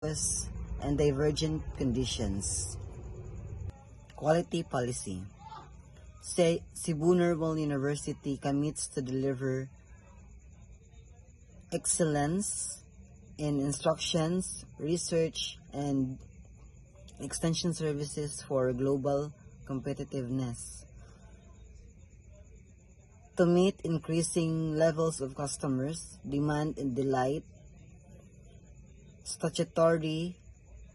and divergent conditions. Quality policy. Cebu Normal University commits to deliver excellence in instructions, research, and extension services for global competitiveness. To meet increasing levels of customers' demand and delight, statutory,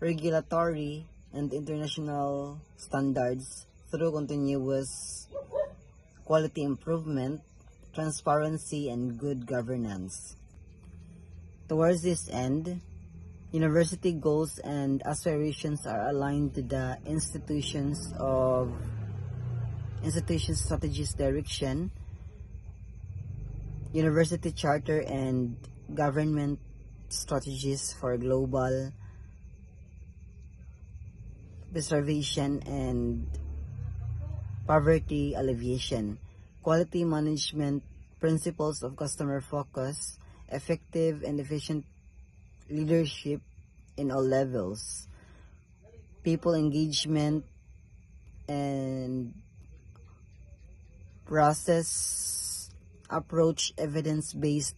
regulatory, and international standards through continuous quality improvement, transparency, and good governance. Towards this end, university goals and aspirations are aligned to the institution's strategies direction, university charter, and government strategies for global preservation and poverty alleviation, quality management principles of customer focus, effective and efficient leadership in all levels, people engagement, and process approach, evidence-based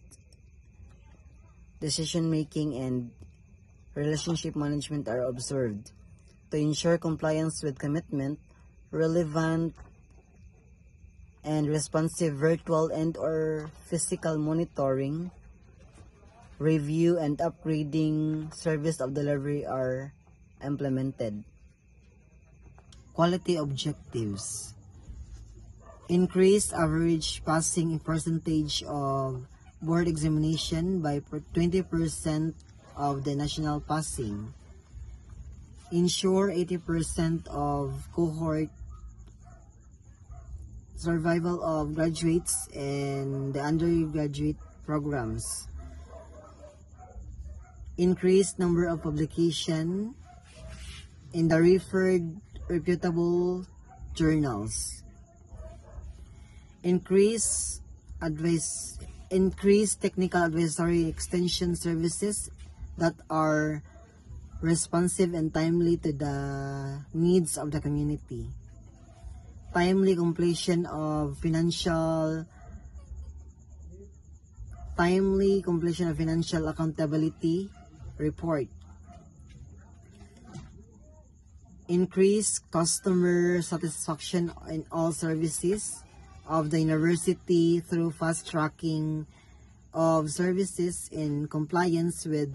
decision-making, and relationship management are observed to ensure compliance with commitment, relevant and responsive virtual and/or physical monitoring, review, and upgrading service of delivery are implemented. Quality objectives. Increase average passing percentage of board examination by 20% of the national passing. Ensure 80% of cohort survival of graduates and the undergraduate programs. Increased number of publication in the referred reputable journals. Increase technical advisory extension services that are responsive and timely to the needs of the community. Timely completion of financial accountability report. Increase customer satisfaction in all services of the university through fast tracking of services in compliance with